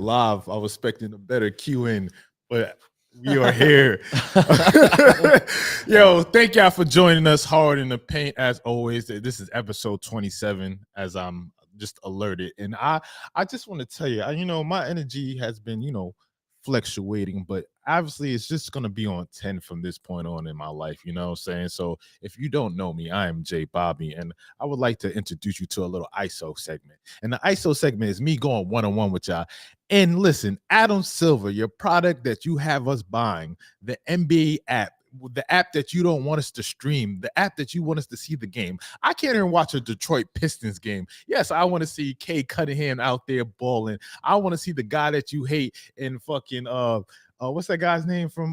live. I was expecting a better cue in, but we are here. Yo, thank y'all for joining us hard in the paint as always. This is episode 27 as I'm just alerted. And I just want to tell you, my energy has been, fluctuating, but obviously it's just going to be on 10 from this point on in my life, you know what I'm saying? So if you don't know me, I am JBobby, and I would like to introduce you to a little ISO segment. And the ISO segment is me going one-on-one with y'all. And listen, Adam Silver, your product that you have us buying, the NBA app, the app that you don't want us to stream, the app that you want us to see the game. I can't even watch a Detroit Pistons game. Yes, I want to see Kay Cunningham out there balling. I want to see the guy that you hate in fucking what's that guy's name from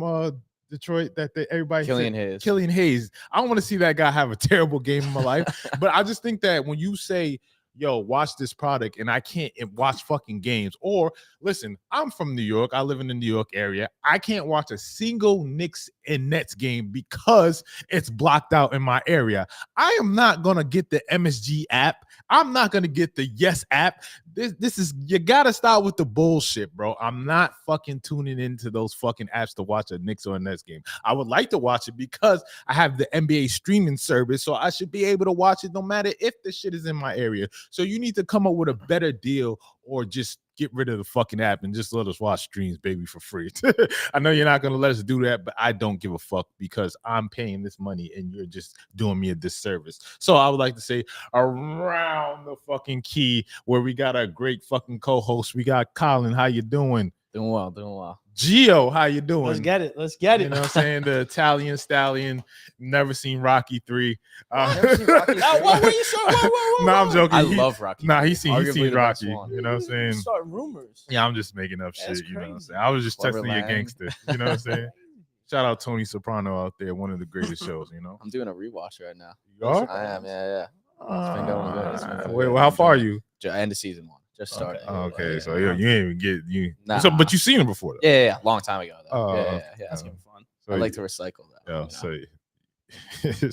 Detroit that everybody Killian Hayes. Killian Hayes. I don't want to see that guy have a terrible game in my life. But I just think that when you say, yo, watch this product and I can't watch fucking games. Or listen, I'm from New York. I live in the New York area. I can't watch a single Knicks and Nets game because it's blocked out in my area. I am not going to get the MSG app. I'm not going to get the Yes app. This is, you got to start with the bullshit, bro. I'm not fucking tuning into those fucking apps to watch a Knicks or a Nets game. I would like to watch it because I have the NBA streaming service, so I should be able to watch it no matter if the shit is in my area. So you need to come up with a better deal or just get rid of the fucking app and just let us watch streams, baby, for free. I know you're not going to let us do that, but I don't give a fuck because I'm paying this money and you're just doing me a disservice. So I would like to say around the fucking key where we got a great fucking co-host. We got Colin. How you doing? Doing well. Gio, how you doing? Let's get it. You know what I'm saying? The Italian stallion. Never seen Rocky 3. Never seen Rocky 3. What were you saying? No, I'm joking. I love Rocky. Nah, he's seen Rocky. You one. know what I'm saying? Start rumors. Yeah, I'm just making up shit. That's You know what I'm crazy. saying? I was just Clever testing your man. gangster. You know what I'm saying? Shout out Tony Soprano out there, one of the greatest shows, you know? I'm doing a rewatch right now. You are? I am, yeah. It's been going good. It's been going Wait, good. well, how far are you? End of season 1. Just started. Okay, so yeah. you ain't even get you. Nah. So, but you seen him before, though. Yeah. Long time ago, though. Oh, yeah. That's gonna be fun. So I like to recycle that. Yeah, you know? so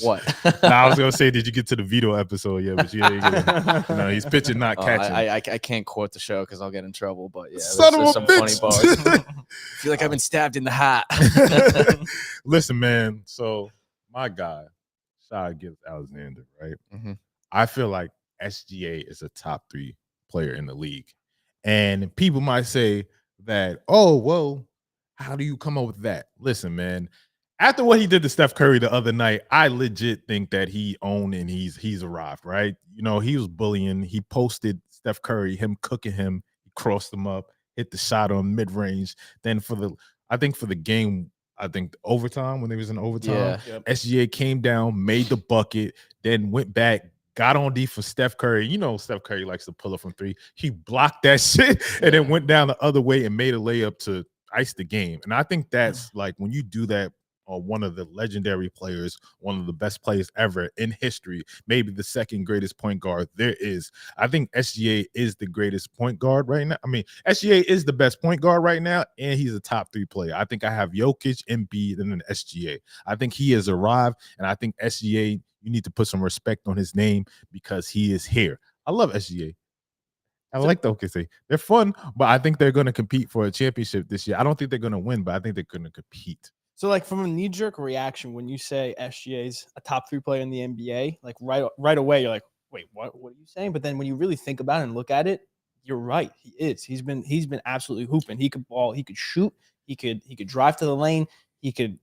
What? Nah, I was gonna say, did you get to the veto episode yet? But you didn't get it. No, he's pitching, not catching. I can't quote the show because I'll get in trouble. But yeah, Son of there's a some bitch. funny bars. I feel like I've been stabbed in the hat. Listen, man. So my guy, Shai Gilgeous Alexander, right? Mhm. I feel like SGA is a top 3 player in the league, and people might say that, oh, well, how do you come up with that? Listen, man. After what he did to Steph Curry the other night, I legit think that he owned and he's arrived, right? You know, he was bullying. He posted Steph Curry, him cooking him. He crossed him up, hit the shot on mid-range. Then for the game, overtime, when they was in overtime, Yeah. SGA came down, made the bucket, then went back, got on D for Steph Curry. You know Steph Curry likes to pull up from 3. He blocked that shit and then went down the other way and made a layup to ice the game. And I think that's like when you do that on one of the legendary players, one of the best players ever in history, maybe the second greatest point guard there is. I think SGA is the greatest point guard right now. I mean, SGA is the best point guard right now, and he's a top 3 player. I think I have Jokic, Embiid, and then SGA. I think he has arrived, and I think SGA, you need to put some respect on his name because he is here. I love SGA. I like the OKC. They're fun, but I think they're going to compete for a championship this year. I don't think they're going to win, but I think they're going to compete. So, like, from a knee-jerk reaction, when you say SGA's a top 3 player in the NBA, like right away, you're like, wait, what are you saying? But then when you really think about it and look at it, you're right. He is. He's been absolutely hooping. He could ball. He could shoot. He could drive to the lane. He could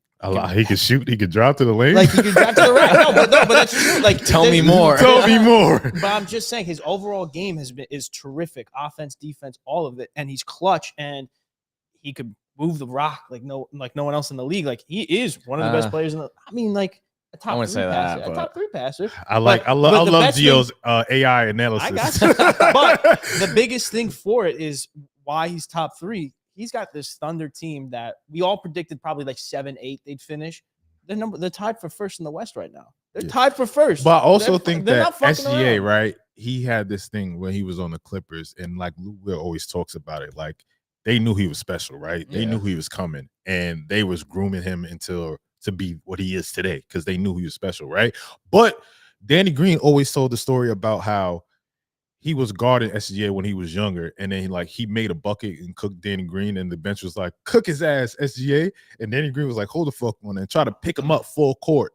shoot. He could drive to the lane. Like he could drive to the rack. No, but that's true. Like, Tell me more. Tell me more. But I'm just saying, his overall game is terrific. Offense, defense, all of it, and he's clutch. And he could move the rock like no one else in the league. Like he is one of the best players in the. I mean, like a top 3 passer. A top 3 passer. I love Gio's AI analysis. I got you. But the biggest thing for it is why he's top 3. He's got this Thunder team that we all predicted probably like 7-8 they'd finish. They're tied for first in the West right now. They're tied for first. But I also think they're that not fucking SGA, around. right? He had this thing when he was on the Clippers, and like Lou Will always talks about it. Like they knew he was special, right? They knew he was coming, and they was grooming him to be what he is today because they knew he was special, right? But Danny Green always told the story about how he was guarding SGA when he was younger, and then he made a bucket and cooked Danny Green, and the bench was like, cook his ass, SGA. And Danny Green was like, hold the fuck on, and try to pick him up full court.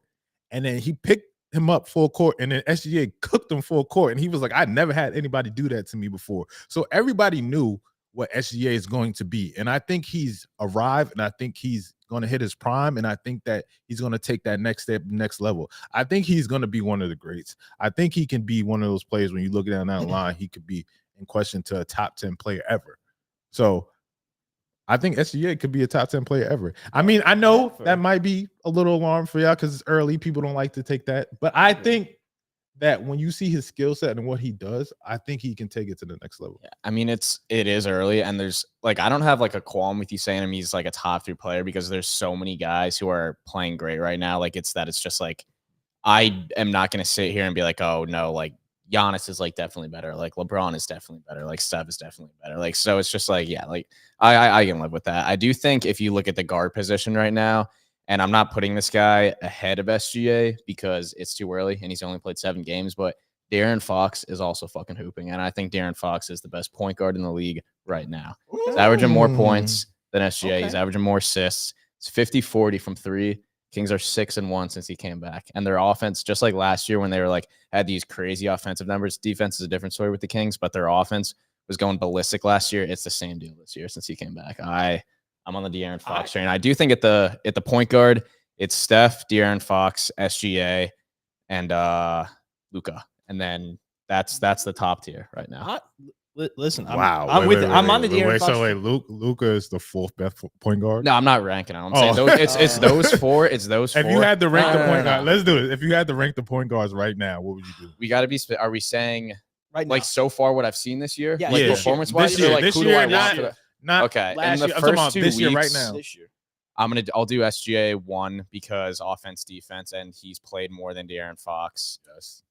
And then he picked him up full court, and then SGA cooked him full court. And he was like, I never had anybody do that to me before. So everybody knew what SGA is going to be. And I think he's arrived, and I think he's going to hit his prime, and I think that he's going to take that next step, next level. I think he's going to be one of the greats. I think he can be one of those players when you look down that line, he could be in question to a top 10 player ever. So I think SGA could be a top 10 player ever. I mean, I know that might be a little alarm for y'all because it's early. People don't like to take that. But I think that when you see his skill set and what he does, I think he can take it to the next level. Yeah, I mean, it is early, and there's I don't have a qualm with you saying he's a top 3 player because there's so many guys who are playing great right now. It's just I am not going to sit here and be like, oh no, Giannis is definitely better. LeBron is definitely better. Steph is definitely better. So it's just I can live with that. I do think if you look at the guard position right now, and I'm not putting this guy ahead of SGA because it's too early and he's only played 7 games, but De'Aaron Fox is also fucking hooping. And I think De'Aaron Fox is the best point guard in the league right now. He's averaging more points than SGA. Okay. He's averaging more assists. It's 50-40 from 3. Kings are 6-1 since he came back. And their offense, just like last year when they were had these crazy offensive numbers, defense is a different story with the Kings, but their offense was going ballistic last year. It's the same deal this year since he came back. I'm on the De'Aaron Fox train. I do think at the point guard, it's Steph, De'Aaron Fox, SGA, and Luka. And then that's the top tier right now. Listen, I'm with it. I'm on the De'Aaron Fox. So Luka is the 4th best point guard? No, I'm not ranking them. I'm saying it's those 4. It's those 4. If you had to rank the point guard, let's do it. If you had to rank the point guards right now, what would you do? We got to be. Are we saying right now? So far what I've seen this year? Yeah, performance-wise? This Who year, do I want? Not okay. Last In the year. first 2 this weeks, year right now. This year. I'll do SGA 1 because offense, defense, and he's played more than De'Aaron Fox. Yes.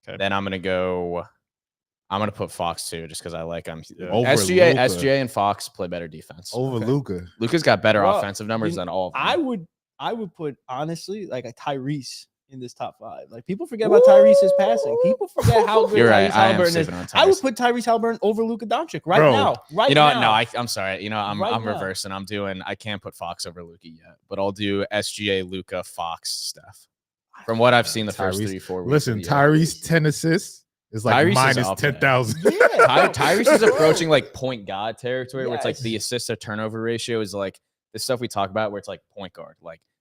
Okay. Then I'm gonna put Fox 2 just because I like him. Over SGA and Fox play better defense. Over Luka. Luka's got better offensive numbers than all of them. I would put honestly a Tyrese in this top 5. People forget about Tyrese's passing. People forget how good Tyrese Halliburton is. I would put Tyrese Halliburton over Luka Doncic right now. Right now. No, I'm sorry. I'm reversing. I can't put Fox over Luka yet, but I'll do SGA, Luka, Fox, Steph. From what I've seen the first 3-4 weeks. Listen, Tyrese 10 assists is minus 10,000. Yeah. Tyrese is approaching point guard territory where it's the assist to turnover ratio is the stuff we talk about where it's point guard,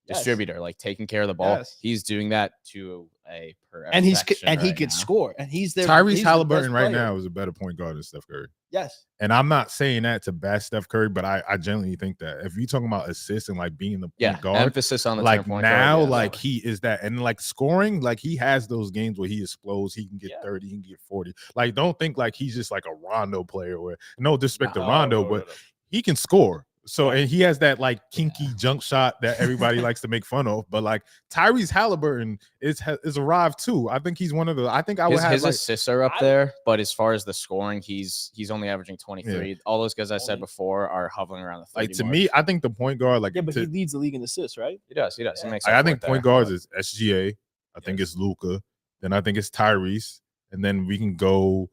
distributor, taking care of the ball. Yes. He's doing that to a and he could score, and he's there. Tyrese Halliburton right now is a better point guard than Steph Curry. Yes, and I'm not saying that to bash Steph Curry, but I genuinely think that if you're talking about assists and being the point guard, emphasis on the point now, guard, he is that, and scoring, he has those games where he explodes. He can get 30, he can get 40. Don't think he's just a Rondo player. Where no disrespect to Rondo, but he can score. So, and he has that kinky junk shot that everybody likes to make fun of. But Tyrese Halliburton is arrived too. I think he's one of the. I think I would have his assists are up there, but as far as the scoring, he's only averaging 23. Yeah. All those guys I said before are hovering around the 30 to mark. Me, I think the point guard but he leads the league in assists, right? He does. Yeah. He makes. I think point guards is SGA. I think it's Luka. Then I think it's Tyrese, and then we can go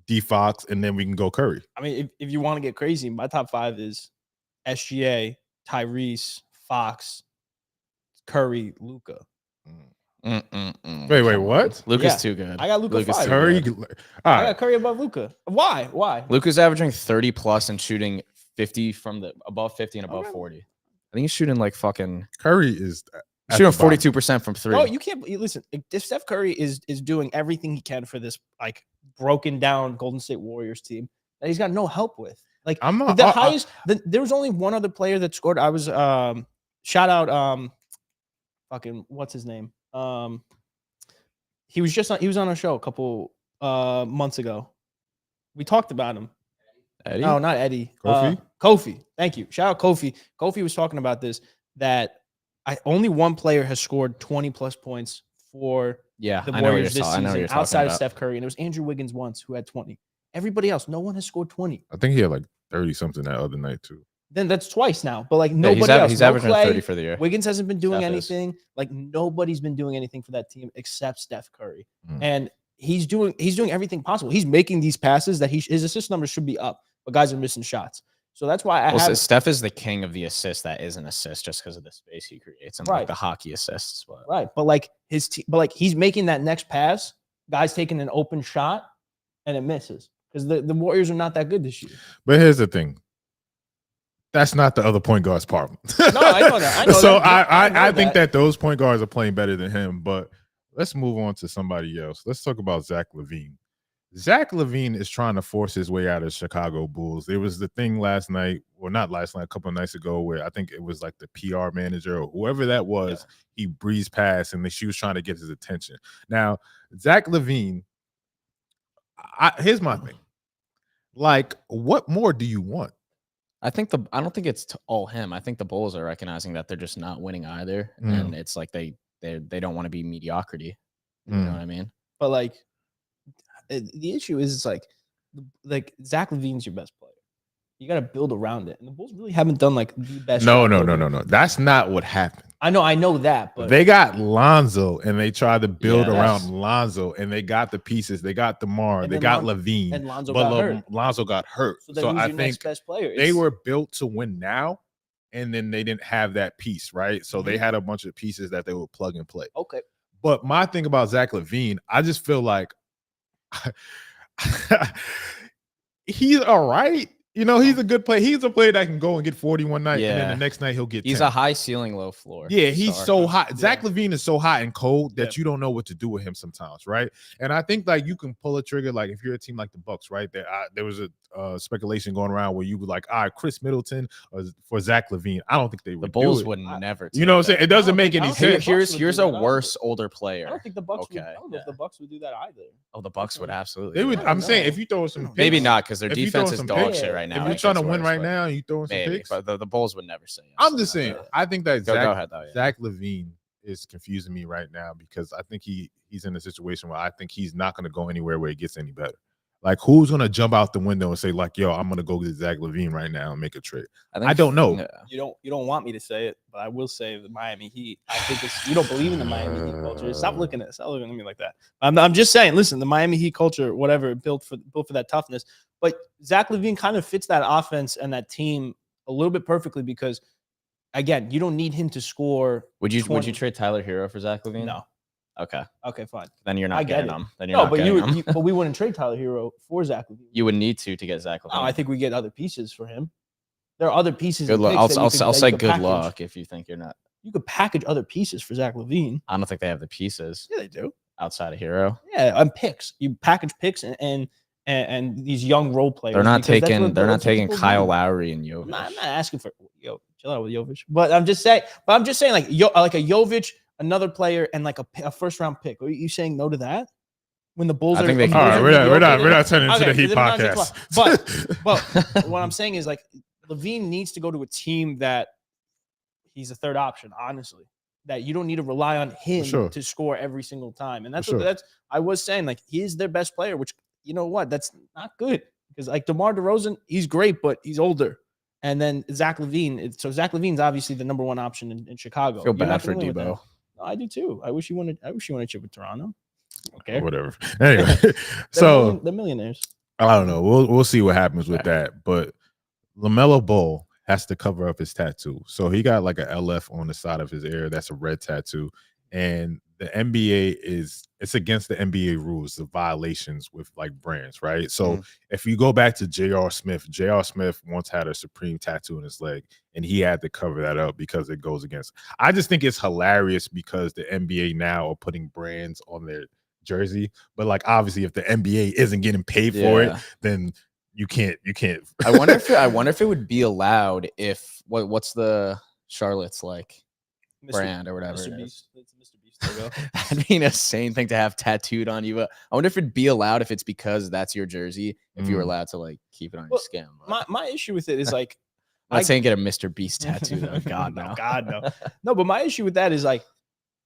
D Fox, and then we can go Curry. I mean, if you want to get crazy, my top 5 is SGA, Tyrese, Fox, Curry, Luka. Wait, what? Luka's too good. I got Luka 5. Curry. I got Curry above Luka. Why? Luka's averaging 30 plus and shooting 50 from the above 50 and above 40. I think he's shooting fucking. Curry is shooting 42% from 3. Oh, you can't listen. If Steph Curry is doing everything he can for this broken down Golden State Warriors team that he's got no help with. I'm not the highest. There was only one other player that scored. I was shout out fucking what's his name? He was on a show a couple months ago. We talked about him. Eddie? No, not Eddie. Kofi. Kofi. Thank you. Shout out Kofi. Kofi was talking about this that only one player has scored 20 plus points for the Warriors this season outside of Steph Curry, and it was Andrew Wiggins once who had 20. Everybody else, no one has scored 20. I think he had 30 something that other night too. Then that's twice now. But nobody else. He's averaging 30 for the year. Wiggins hasn't been doing anything. Nobody's been doing anything for that team except Steph Curry. And he's doing everything possible. He's making these passes that his assist numbers should be up, but guys are missing shots. So that's why Steph is the king of the assist that isn't assist just because of the space he creates and like the hockey assists. But. Right, but like he's making that next pass. Guys taking an open shot and it misses because the Warriors are not that good this year. But here's the thing. That's not the other point guard's problem. No, I know that. So I think that those point guards are playing better than him. But let's move on to somebody else. Let's talk about Zach LaVine. Zach LaVine is trying to force his way out of Chicago Bulls. There was the thing last night, or not last night, a couple of nights ago, where I think it was like the PR manager or whoever that was, he breezed past and she was trying to get his attention. Now, Zach LaVine, here's my thing. Like, what more do you want? I don't think it's all him. I think the Bulls are recognizing that they're just not winning either. And it's like they don't want to be mediocrity. You know what I mean? But like, the issue is it's like Zach LaVine's your best player. You got to build around it, and the Bulls really haven't done like the best. No. That's not what happened. I know that, but they got Lonzo, and they tried to build around Lonzo, and they got the pieces. They got DeMar, they got LaVine, and Lonzo got hurt. So I think best player. They were built to win now, and then they didn't have that piece, right? So they had a bunch of pieces that they would plug and play. Okay, but my thing about Zach LaVine, I just feel like. He's all right. You know, he's a good player. He's a player that can go and get 40 one night, and then the next night he'll get 10. He's a high ceiling, low floor. Yeah, he's so hot. Yeah. Zach LaVine is so hot and cold that you don't know what to do with him sometimes, right? And I think like you can pull a trigger, like if you're a team like the Bucks, right? There was a speculation going around where you were like, all right, Chris Middleton for Zach LaVine. I don't think they would. The Bulls would never. You know what I'm saying? It doesn't make any sense. Here's a worse older player. I don't think the Bucks. I don't know if the Bucks would do that either. Oh, the Bucks would absolutely. They would. I'm saying if you throw some, picks, maybe not because their defense is dog shit right now. If you're trying to win right now, and you throwing some picks, but the Bulls would never say. I'm just saying. I think that Zach LaVine is confusing me right now because I think he's in a situation where I think he's not going to go anywhere where it gets any better. Like, who's going to jump out the window and say, like, yo, I'm going to go get Zach LaVine right now and make a trade? I don't know. You don't want me to say it, but I will say the Miami Heat. I think you don't believe in the Miami Heat culture. Stop looking at me like that. I'm just saying, listen, the Miami Heat culture, whatever, built for that toughness. But Zach LaVine kind of fits that offense and that team a little bit perfectly because, again, you don't need him to score. Would you trade Tyler Hero for Zach LaVine? No. Okay, fine. Then you're not getting him. But we wouldn't trade Tyler Hero for Zach LaVine. You would need to get Zach LaVine. No, I think we get other pieces for him. There are other pieces. Good luck. I'll say good luck if you think you're not. You could package other pieces for Zach LaVine. I don't think they have the pieces. Yeah, they do. Outside of Hero. Yeah, and picks. You package picks and these young role players. They're not taking Kyle Lowry and Jovic. I'm not asking for chill out with Jovic. But I'm just saying like a Jovic, another player, and like a first round pick. Are you saying no to that? When the Bulls all right, we're not turning into the Heat podcast. But what I'm saying is like LaVine needs to go to a team that he's a third option, honestly. That you don't need to rely on him to score every single time. And that's I was saying, like, he is their best player, which you know what? That's not good. Because like DeMar DeRozan, he's great, but he's older. And then Zach LaVine. So Zach LaVine's obviously the number one option in Chicago. I feel bad for Debo. No, I do too. I wish you wanted chip with Toronto. Okay. Whatever. Anyway, so they're millionaires. I don't know. We'll see what happens with that. But LaMelo Ball has to cover up his tattoo. So he got like a LF on the side of his ear. That's a red tattoo. And the NBA it's against the NBA rules, the violations with like brands, right? So if you go back to J.R. Smith once had a Supreme tattoo on his leg, and he had to cover that up because it goes against. I just think it's hilarious because the NBA now are putting brands on their jersey, but like obviously if the NBA isn't getting paid for it, then you can't. I wonder if it would be allowed if what's the Charlotte's like brand or whatever. Mr. Beast. It's Mr. Beast logo. That'd be an insane thing to have tattooed on you. But I wonder if it'd be allowed if it's because that's your jersey. If you were allowed to like keep it on your skin. My issue with it is like I'm not saying get a Mr. Beast tattoo though. God no. God no. No, but my issue with that is like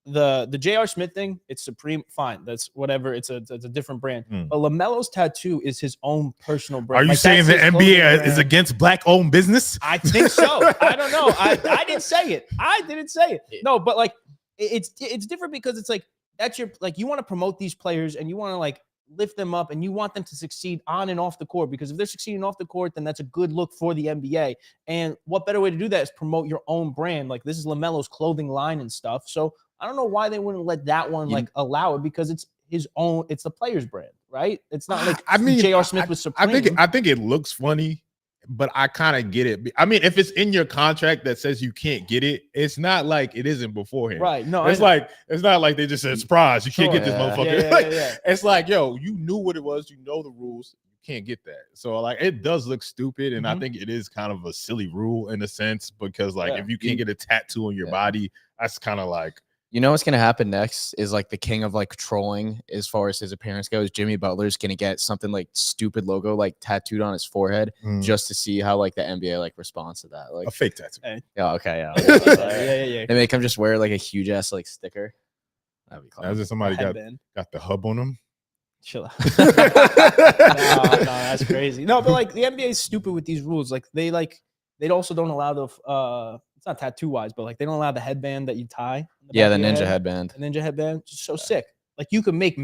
the J.R. Smith thing, it's Supreme, fine. That's whatever. It's a different brand. But LaMelo's tattoo is his own personal brand. Are you saying the NBA is against black-owned business? I think so. I don't know. I didn't say it. No, but like it's different because it's like that's your like you want to promote these players and you want to like lift them up and you want them to succeed on and off the court, because if they're succeeding off the court, then that's a good look for the NBA. And what better way to do that is promote your own brand? Like this is LaMelo's clothing line and stuff. So I don't know why they wouldn't let that one like allow it, because it's his own, it's the player's brand, right? It's not like J.R. Smith was Supreme. I think it looks funny, but I kind of get it. I mean, if it's in your contract that says you can't get it, it's not like it isn't beforehand. Right. No, it's not like they just said, surprise, you can't get this motherfucker. Yeah. It's like, yo, you knew what it was, you know the rules, you can't get that. So like it does look stupid, and I think it is kind of a silly rule in a sense, because like if you can't get a tattoo on your body, that's kind of like, you know what's gonna happen next is like the king of like trolling as far as his appearance goes. Jimmy Butler's gonna get something like stupid logo like tattooed on his forehead just to see how like the NBA like responds to that. Like a fake tattoo. Yeah, okay, yeah. yeah. They make him just wear like a huge ass like sticker. That'd be cool. As if somebody got the hub on them. Chill out. no, that's crazy. No, but like the NBA is stupid with these rules. Like they also don't allow the it's not tattoo wise, but like they don't allow the headband that you tie. The ninja headband. The ninja headband, just so sick. Like you could make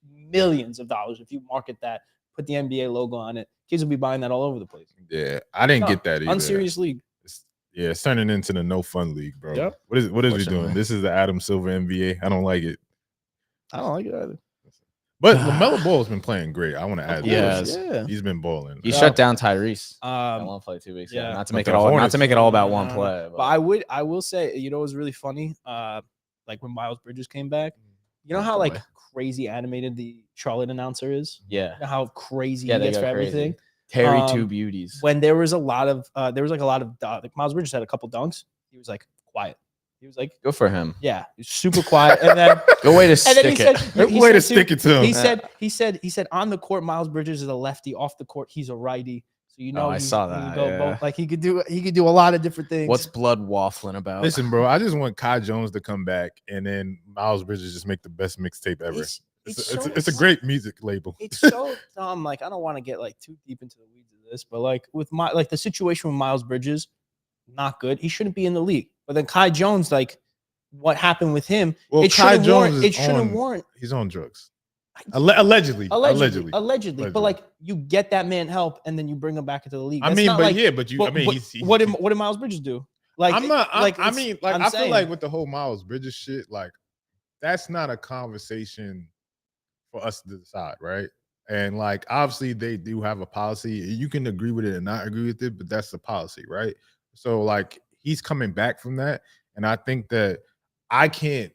millions of dollars if you market that, put the NBA logo on it. Kids will be buying that all over the place. Yeah, I didn't get that either. Unserious league. It's turning into the no fun league, bro. Yep. What is we doing? This is the Adam Silver NBA. I don't like it. I don't like it either. But LaMelo Ball has been playing great. I want to add that. He's been balling. He shut down Tyrese. One play 2 weeks. Yeah. Not to make it all about one play. But I will say, you know, it was really funny. Like when Miles Bridges came back, you know how like crazy animated the Charlotte announcer is? Yeah. You know how crazy he gets for everything. Terry Two Beauties. When there was a lot of like Miles Bridges had a couple dunks. He was like quiet. He was like, "Good for him." Yeah, he was super quiet. And then good way to stick it. Stick it to him. He said on the court, Miles Bridges is a lefty. Off the court, he's a righty. So you know, I saw that. Both. Like he could do a lot of different things. What's blood waffling about? Listen, bro, I just want Kai Jones to come back, and then Miles Bridges just make the best mixtape ever. It's a great music label. It's so dumb. Like I don't want to get like too deep into the weeds of this, but like with the situation with Miles Bridges, not good. He shouldn't be in the league. But then Kai Jones, like what happened with him? Well, Kai Jones shouldn't warrant. He's on drugs. Allegedly. But like you get that man help and then you bring him back into the league. What did Miles Bridges do? Like I feel like with the whole Miles Bridges shit, like that's not a conversation for us to decide, right? And like obviously they do have a policy. You can agree with it and not agree with it, but that's the policy, right? So like he's coming back from that, and I think that I can't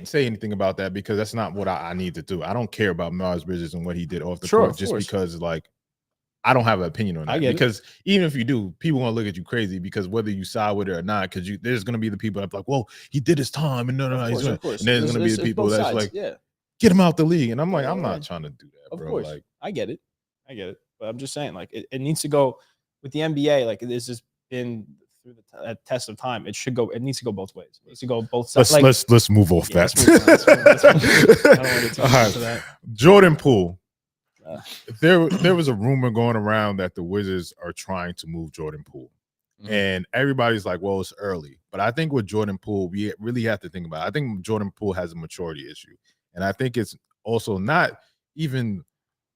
say anything about that because that's not what I need to do. I don't care about Miles Bridges and what he did off the court just because like I don't have an opinion on that. Because even if you do, people gonna look at you crazy because whether you side with it or not, because there's gonna be the people that are like, well, he did his time and and there's gonna be the people that's like, get him out the league. And I'm like, I'm not trying to do that, bro. Of course. Like, I get it. But I'm just saying, like, it needs to go with the NBA. Like, this has been through the test of time. It needs to go both ways. It needs to go both sides. Let's move off that. I don't want to get too that. Jordan Poole. There was a rumor going around that the Wizards are trying to move Jordan Poole. And everybody's like, well, it's early. But I think with Jordan Poole, we really have to think about it. I think Jordan Poole has a maturity issue. And I think it's also not even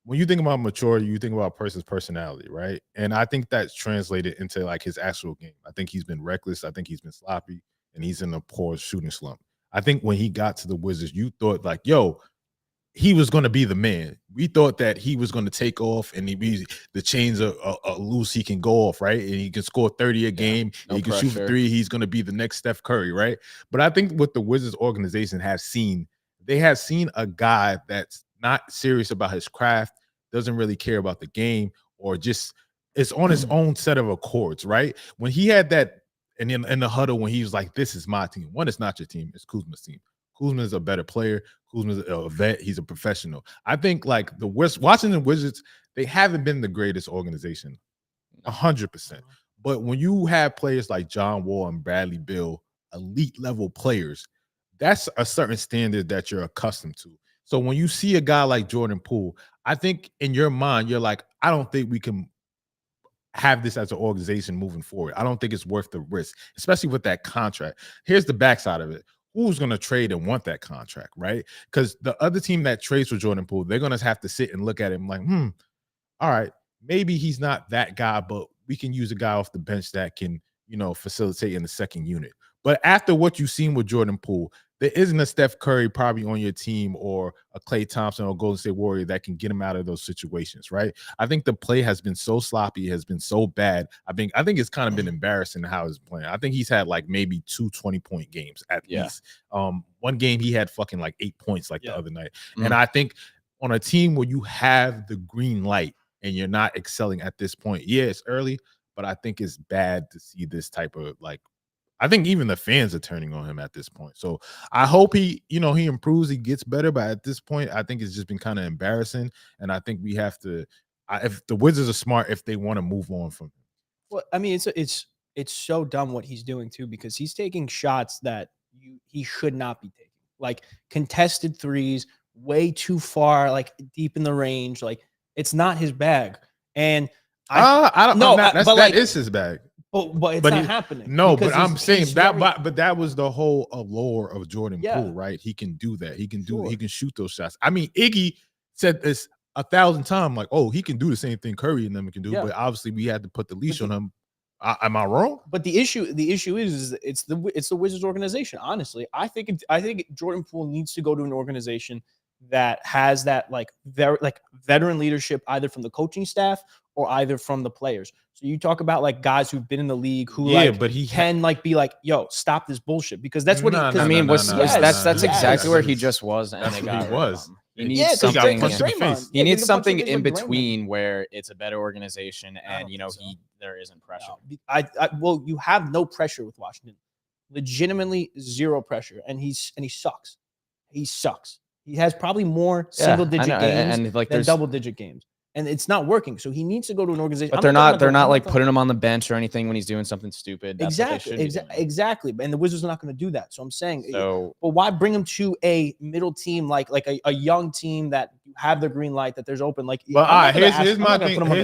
when you think about maturity, you think about a person's personality, right? And I think that's translated into like his actual game. I think he's been reckless. I think he's been sloppy, and he's in a poor shooting slump. I think when he got to the Wizards, you thought like, yo, he was going to be the man. We thought that he was going to take off and the chains are loose. He can go off, right? And he can score 30 a game. No he can shoot for three. He's going to be the next Steph Curry, right? But I think what the Wizards organization they have seen a guy that's not serious about his craft, doesn't really care about the game, or just it's on his own set of accords, right? When he had that, and in the huddle, when he was like, this is my team. One, it's not your team. It's Kuzma's team. Kuzma is a better player. Kuzma's a vet. He's a professional. I think like the Washington Wizards, they haven't been the greatest organization, 100%. But when you have players like John Wall and Bradley Beal, elite level players, that's a certain standard that you're accustomed to. So when you see a guy like Jordan Poole, I think in your mind, you're like, I don't think we can have this as an organization moving forward. I don't think it's worth the risk, especially with that contract. Here's the backside of it. who's going to trade and want that contract, right? Because the other team that trades for Jordan Poole, they're going to have to sit and look at him like, all right, maybe he's not that guy, but we can use a guy off the bench that can, facilitate in the second unit. But after what you've seen with Jordan Poole, there isn't a Steph Curry probably on your team or a Klay Thompson or Golden State Warrior that can get him out of those situations, right? I think the play has been so sloppy, has been so bad. I think it's kind of been embarrassing how he's playing. I think he's had like maybe 2 20-point games at least. One game he had fucking like 8 points the other night. And I think on a team where you have the green light and you're not excelling at this point, it's early, but I think it's bad to see this type of I think even the fans are turning on him at this point. So I hope he improves, he gets better. But at this point, I think it's just been kind of embarrassing. And I think we have to, if the Wizards are smart, if they want to move on from him. Well, I mean, it's so dumb what he's doing too, because he's taking shots that he should not be taking, like contested threes, way too far, like deep in the range. Like it's not his bag. And I don't know. That is his bag. But it's not happening. No, but I'm saying that. But that was the whole allure of Jordan Poole, right? He can do that. He can He can shoot those shots. I mean, Iggy said this 1,000 times, like, oh, he can do the same thing Curry and them can do. But obviously, we had to put the leash on him. Am I wrong? But the issue is it's the Wizards organization. Honestly, I think Jordan Poole needs to go to an organization that has that veteran leadership, either from the coaching staff or either from the players. So you talk about like guys who've been in the league who but he can be like, yo, stop this bullshit, because that's what that's exactly where he just was. And that's what he was. He needs something. He needs something in between where it's a better organization and there isn't pressure. Well, you have no pressure with Washington, legitimately zero pressure, and he sucks. He sucks. He has probably more single-digit games than double-digit games. And it's not working. So he needs to go to an organization. But they're not like putting him on the bench or anything when he's doing something stupid. That's exactly. And the Wizards are not going to do that. So I'm saying, but why bring him to a middle team, like a young team that you have the green light, that there's open, like. But here's my thing about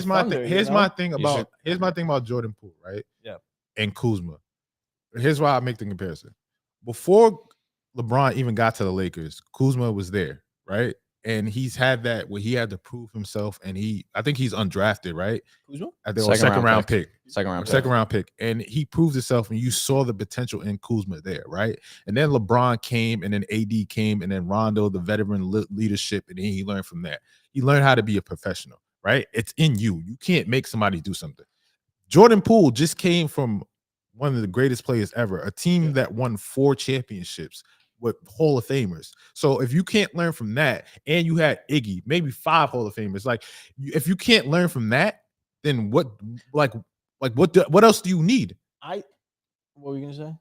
Jordan Poole, right? Yeah. And Kuzma. Here's why I make the comparison. Before LeBron even got to the Lakers, Kuzma was there, right? And he's had that where he had to prove himself, and I think he's undrafted, right? Kuzma? At the second round pick. Second round pick. And he proved himself, and you saw the potential in Kuzma there, right? And then LeBron came, and then AD came, and then Rondo, the veteran leadership, and then he learned from that. He learned how to be a professional, right? It's in you. You can't make somebody do something. Jordan Poole just came from one of the greatest players ever, a team that won 4 championships with Hall of Famers. So if you can't learn from that, and you had Iggy, maybe 5 Hall of Famers, like if you can't learn from that, then what else do you need? What were you gonna say?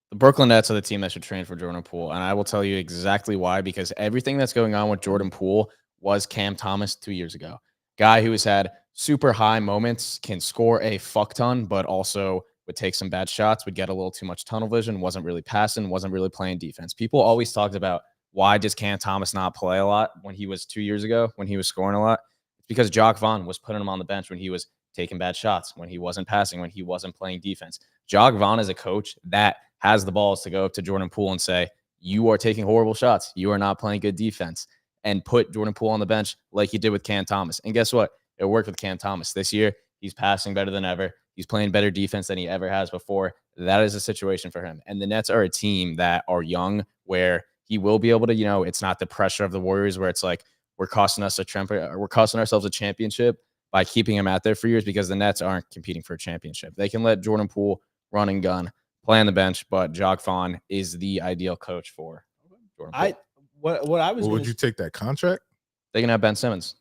The Brooklyn Nets are the team that should train for Jordan Poole, and I will tell you exactly why. Because everything that's going on with Jordan Poole was Cam Thomas 2 years ago. Guy who has had super high moments, can score a fuck ton, but also would take some bad shots, would get a little too much tunnel vision, wasn't really passing, wasn't really playing defense. People always talked about, why does Cam Thomas not play a lot when he was 2 years ago, when he was scoring a lot? It's because Jacques Vaughn was putting him on the bench when he was taking bad shots, when he wasn't passing, when he wasn't playing defense. Jacques Vaughn is a coach that has the balls to go up to Jordan Poole and say, you are taking horrible shots. You are not playing good defense, and put Jordan Poole on the bench like he did with Cam Thomas. And guess what? It worked with Cam Thomas. This year, he's passing better than ever. He's playing better defense than he ever has before. That is a situation for him. And the Nets are a team that are young, where he will be able to, it's not the pressure of the Warriors where it's like, we're costing ourselves a championship by keeping him out there for years, because the Nets aren't competing for a championship. They can let Jordan Poole run and gun, play on the bench, but Jacques Vaughn is the ideal coach for Jordan Poole. What would you take that contract? They can have Ben Simmons.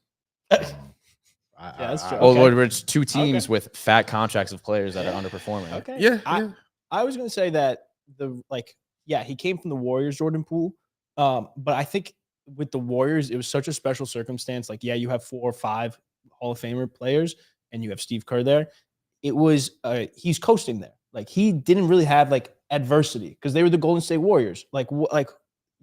That's true. Well, it's 2 teams with fat contracts of players that are underperforming. Okay. Yeah. I was going to say that he came from the Warriors, Jordan Poole. But I think with the Warriors, it was such a special circumstance. Like, you have 4 or 5 Hall of Famer players, and you have Steve Kerr there. It was he's coasting there. Like, he didn't really have like adversity, because they were the Golden State Warriors. Like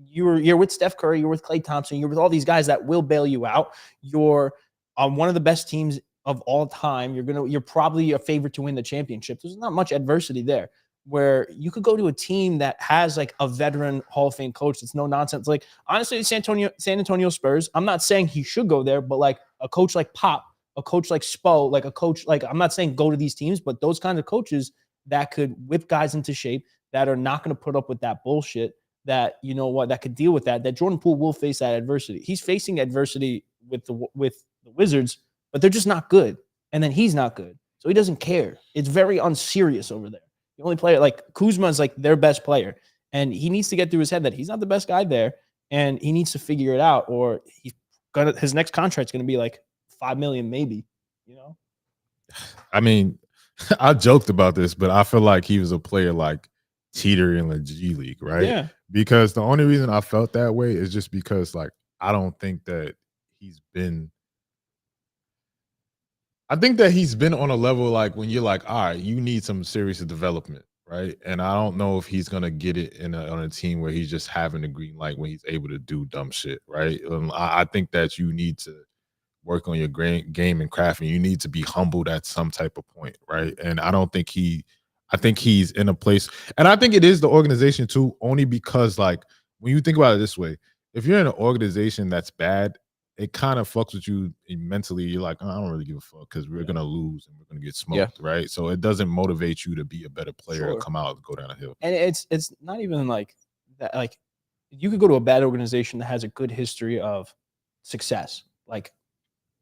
you're with Steph Curry, you're with Klay Thompson, you're with all these guys that will bail you out. You're on one of the best teams of all time. You're probably a favorite to win the championship. There's not much adversity there. where you could go to a team that has like a veteran Hall of Fame coach. It's no nonsense. Like honestly, San Antonio Spurs. I'm not saying he should go there, but like a coach like Pop, a coach like Spo, like a coach like I'm not saying go to these teams, but those kinds of coaches that could whip guys into shape, that are not going to put up with that bullshit. That you know what, that could deal with that. That Jordan Poole will face that adversity. He's facing adversity with the Wizards, but they're just not good. And then he's not good, so he doesn't care. It's very unserious over there. The only player like Kuzma is like their best player, and he needs to get through his head that he's not the best guy there, and he needs to figure it out, or his next contract's gonna be like $5 million, maybe. You know, I mean, I joked about this, but I feel like he was a player like Teeter in the G League, right? Yeah. Because the only reason I felt that way is just because, like, I think that he's been on a level like when you're like, all right, you need some serious development, right? And I don't know if he's gonna get it on a team where he's just having a green light when he's able to do dumb shit, right? I think that you need to work on your game and craft, and you need to be humbled at some type of point, right? And I think he's in a place, and I think it is the organization too, only because like when you think about it this way, if you're in an organization that's bad, it kind of fucks with you mentally. You're like, oh, I don't really give a fuck because we're gonna lose and we're gonna get smoked, right? So it doesn't motivate you to be a better player and come out and go down a hill. And it's not even like that. Like you could go to a bad organization that has a good history of success, like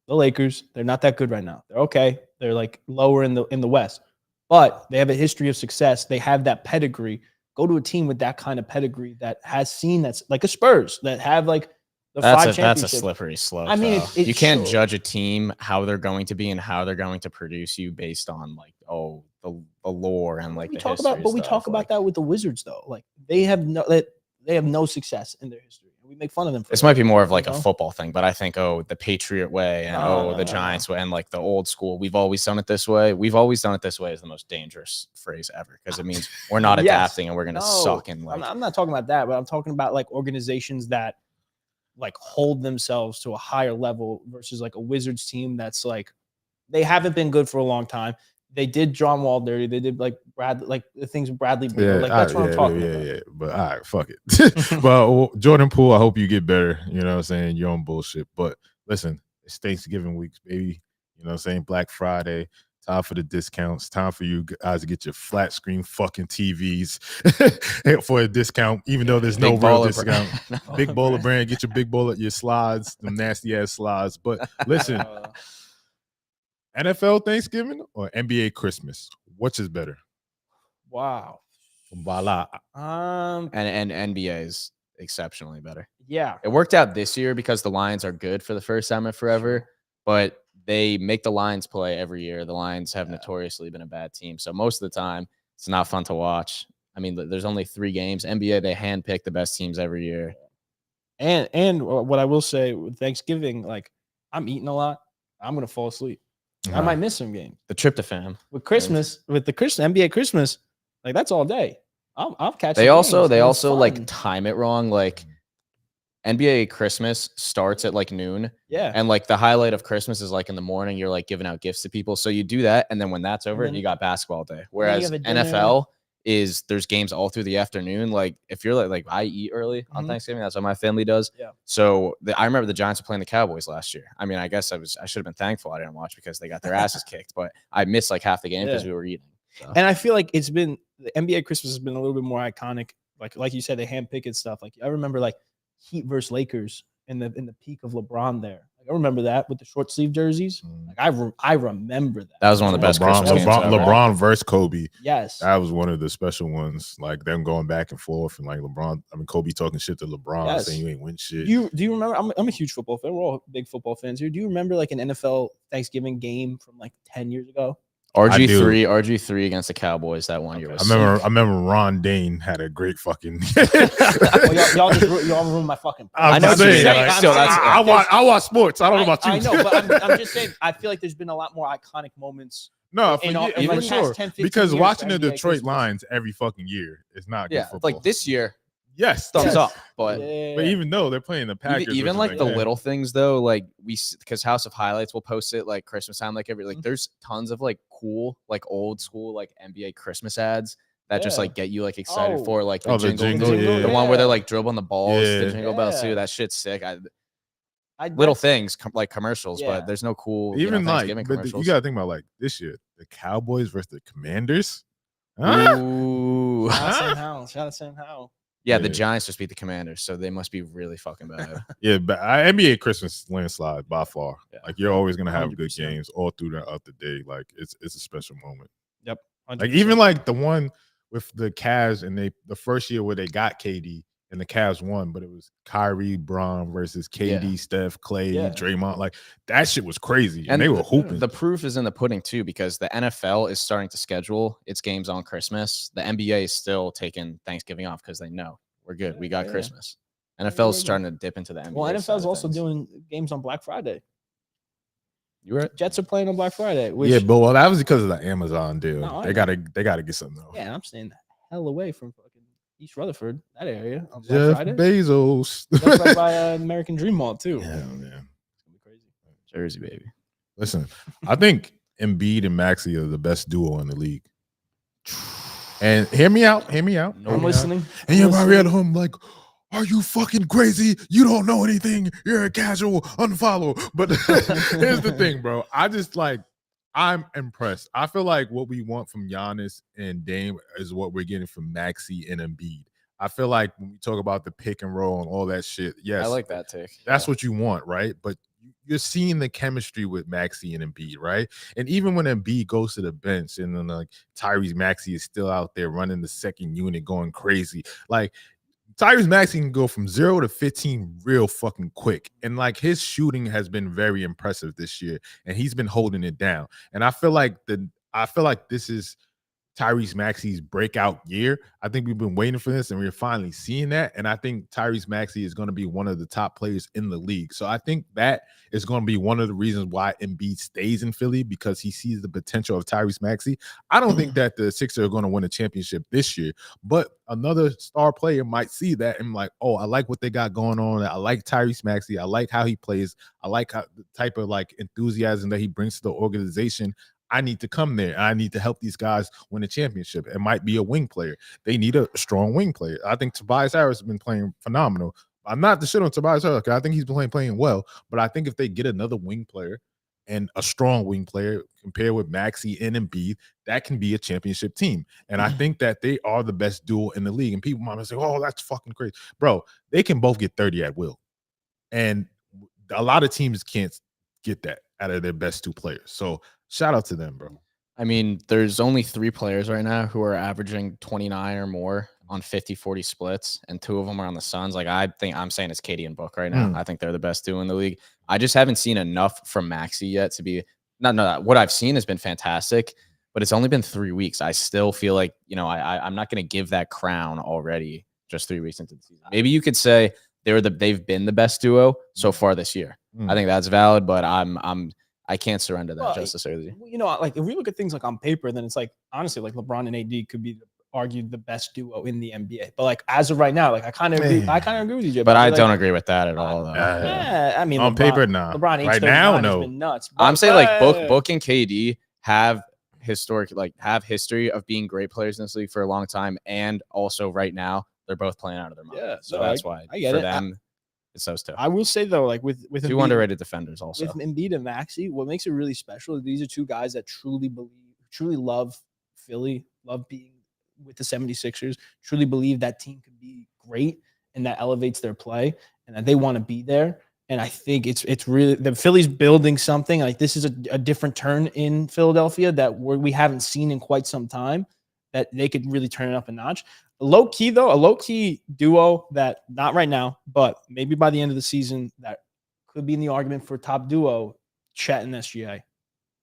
the Lakers. They're not that good right now. They're okay. They're like lower in the West, but they have a history of success. They have that pedigree. Go to a team with that kind of pedigree that has seen that's like a Spurs that have like the that's a slippery slope. I mean, you can't judge a team how they're going to be and how they're going to produce you based on like the lore and like we talk about that with the Wizards though. Like they have no success in their history. We make fun of them. This might be more of like a football thing, but I think the Patriot way and the Giants way and like the old school. We've always done it this way. We've always done it this way is the most dangerous phrase ever because it means we're not adapting and we're gonna suck. And like I'm not talking about that, but I'm talking about like organizations that like hold themselves to a higher level versus like a Wizards team that's like they haven't been good for a long time. They did John Wall dirty. They did like the things Bradley Beal. Like that's what I'm talking about. Yeah. But all right, fuck it. Well, Jordan Poole, I hope you get better. You know what I'm saying? You're on bullshit. But listen, it's Thanksgiving weeks, baby. You know what I'm saying? Black Friday. Time for the discounts. Time for you guys to get your flat screen fucking TVs for a discount, even though there's no real discount. Big Bowler brand. Get your big bowler, your slides, them nasty ass slides. But listen, NFL Thanksgiving or NBA Christmas? Which is better? Wow. Voila. And NBA is exceptionally better. Yeah. It worked out this year because the Lions are good for the first time in forever, but they make the Lions play every year. The Lions have notoriously been a bad team. So most of the time, it's not fun to watch. I mean, there's only 3 games. NBA, they handpick the best teams every year. And what I will say with Thanksgiving, like I'm eating a lot. I'm going to fall asleep. I might miss some games. The tryptophan. With Christmas, with the NBA Christmas, like that's all day. I'll catch. They also like time it wrong. Like NBA Christmas starts at like noon. Yeah. And like the highlight of Christmas is like in the morning, you're like giving out gifts to people. So you do that. And then when that's over, you got basketball day. Whereas NFL is there's games all through the afternoon. Like if you're like I eat early on Thanksgiving, that's what my family does. Yeah. So I remember the Giants were playing the Cowboys last year. I mean, I guess I should have been thankful I didn't watch because they got their asses kicked, but I missed like half the game because we were eating. So. And I feel like it's been the NBA Christmas has been a little bit more iconic. Like you said, they handpick and stuff. Like I remember like Heat versus Lakers in the peak of LeBron there. Like, I remember that with the short sleeve jerseys. Like I remember that. That was one of the best Christmas games ever. LeBron versus Kobe. Yes, that was one of the special ones. Like them going back and forth, and like Kobe talking shit to LeBron, saying you ain't win shit. Do you remember? I'm a huge football fan. We're all big football fans here. Do you remember like an NFL Thanksgiving game from like 10 years ago? RG3 against the Cowboys that one year. I remember Ron Dane had a great fucking. y'all ruined my fucking. I know. I watch sports. I don't know about you. I know, but I'm just saying. I feel like there's been a lot more iconic moments. No, for sure. Because watching the Detroit Lions every fucking year is not good football. Like this year. Yes, thumbs up. But even though they're playing the Packers, even like the little things though, like because House of Highlights will post it like Christmas time, like there's tons of like cool, like old school, like NBA Christmas ads that just Yeah. like get you like excited Oh. for like the Oh, the jingle, jingle, the yeah. one where they're like dribbling the balls, the Yeah. jingle bells Yeah. too. That shit's sick. That's- Little things like commercials, Yeah. but there's no cool Even like, Thanksgiving but commercials. you gotta think about like this year, the Cowboys versus the Commanders. Huh? Ooh. Shout out Sam Howell. Shout out Sam Howell. Yeah, the Yeah. Giants just beat the Commanders, so they must be really fucking bad. Yeah, but NBA Christmas landslide by far. Yeah. Like you're always gonna have good 100%. games all throughout the day. Like it's a special moment. Yep. 100%. Like even like the one with the Cavs and the first year where they got KD and the Cavs won, but it was Kyrie, Braun versus KD, Yeah. Steph, Clay, Yeah. Draymond. Like that shit was crazy, and And they were hooping. The proof is in the pudding too, because the NFL is starting to schedule its games on Christmas. The NBA is still taking Thanksgiving off because they know we're good. We got Yeah. Christmas. Yeah, NFL is yeah. starting to dip into the NBA. Well, side NFL's of also things. doing games on Black Friday. You right? Jets are playing on Black Friday. Which, yeah, but well, that was because of the Amazon deal. No, I they know. gotta get something else. yeah, I'm staying the hell away from fucking East Rutherford, that area on Black Jeff Friday. Bezos. That's right by American Dream Mall too. Yeah, man. It's gonna be crazy. Jersey, baby. Listen, I think Embiid and Maxey are the best duo in the league. And hear me out. Hear me out. I'm hear me out. listening. And I'm everybody at listening. home like, are you fucking crazy? You don't know anything. You're a casual unfollow. But here's the thing, bro. I'm impressed. I feel like what we want from Giannis and Dame is what we're getting from Maxey and Embiid. I feel like when we talk about the pick and roll and all that shit, yes, I like that take. that's what you want, right? But you're seeing the chemistry with Maxey and Embiid, right? And even when Embiid goes to the bench and then like Tyrese Maxey is still out there running the second unit going crazy, like Tyrese Maxey can go from 0 to 15 real fucking quick. And like his shooting has been very impressive this year, and he's been holding it down. And I feel like this is Tyrese Maxey's breakout year. I think we've been waiting for this and we're finally seeing that. And I think Tyrese Maxey is going to be one of the top players in the league. So I think that is going to be one of the reasons why Embiid stays in Philly, because he sees the potential of Tyrese Maxey. I don't think that the Sixers are going to win a championship this year, but another star player might see that and like, oh, I like what they got going on. I like Tyrese Maxey. I like how he plays. I like the type of like enthusiasm that he brings to the organization. I need to come there. I need to help these guys win a championship. It might be a wing player. They need a strong wing player. I think Tobias Harris has been playing phenomenal. I'm not to shit on Tobias Harris. I think he's been playing well, but I think if they get another wing player and a strong wing player compared with Maxey and Embiid, that can be a championship team. And I think that they are the best duo in the league. And people might say, oh, that's fucking crazy. Bro, they can both get 30 at will. And a lot of teams can't get that out of their best two players. So shout out to them, bro. I mean, there's only 3 players right now who are averaging 29 or more on 50-40 splits, and 2 of them are on the Suns. Like, I'm saying it's KD and Book right now. I think they're the best duo in the league. I just haven't seen enough from Maxey yet to be no. What I've seen has been fantastic, but it's only been 3 weeks. I still feel like, I'm not going to give that crown already just 3 weeks into the season. Maybe you could say they've been the best duo so far this year. I think that's valid, but I can't surrender that just as early. Like if we look at things like on paper, then it's like honestly, like LeBron and AD could be argued the best duo in the NBA. But like as of right now, like I kind of agree with you, but I don't agree with that at all. Though. Yeah, I mean, on paper, nah. LeBron right now, no. has been nuts. I'm saying like Book and KD have history of being great players in this league for a long time, and also right now they're both playing out of their mind. Yeah, so that's why I get for it. them. It's those two. I will say though, like with 2 Embiid, underrated defenders also. with Embiid and Maxey, what makes it really special is these are 2 guys that truly love Philly, love being with the 76ers, truly believe that team can be great and that elevates their play and that they want to be there. And I think it's really the Philly's building something. Like this is a different turn in Philadelphia that we haven't seen in quite some time, that they could really turn it up a notch. A low key duo that not right now, but maybe by the end of the season that could be in the argument for top duo, Chet and SGA.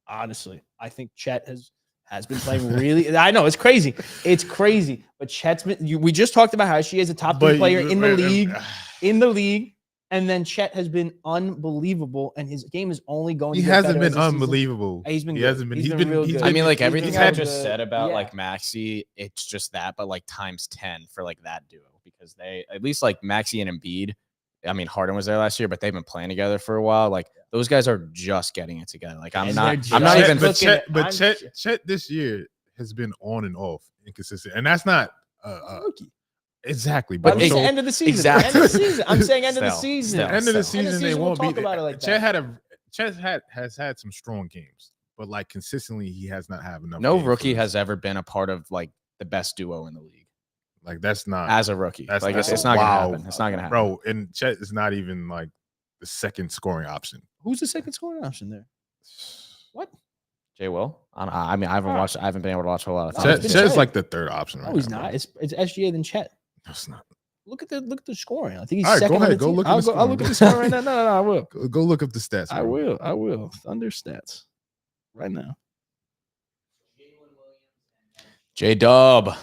Honestly, I think Chet has been playing really. I know it's crazy, but Chet's been. We just talked about how SGA is a top 3 player in the league, and then Chet has been unbelievable, and his game is only going. He hasn't been unbelievable. He's been. He good. hasn't been. He's been real good. I mean, like He's everything been I real just good. said about Yeah. like Maxey, it's just that, but like times 10 for like that duo, because they at least like Maxey and Embiid. I mean, Harden was there last year, but they've been playing together for a while. Like those guys are just getting it together. Like I'm not even. Chet this year has been on and off, inconsistent, and that's not Rookie. exactly. But But it's so, the end of the season. Exactly. End of the season. I'm saying end of the Still, season. still. end of the season, they season, won't we'll be. talk about it like Chet that. has had some strong games, but like consistently, he has not had enough. No games rookie for us. has ever been a part of like the best duo in the league Like that's not as a rookie. That's Like not- it's not wow. gonna happen. It's not gonna happen, bro. And Chet is not even like the second scoring option. Who's the second scoring option there? What? Jay Will. I mean, I haven't watched. I haven't been able to watch a whole lot of No, things. it's been Chet's Chet. like the third option. No, Right he's now, not. bro. It's SGA than Chet. No, it's not. Look at the scoring. I think he's All right, go second. ahead. on the Go team. look at I'll the I'll look at the scoring. scoring right now. No, I will. Go look up the stats. I bro. will. I will. Thunder stats right now. J-Dub.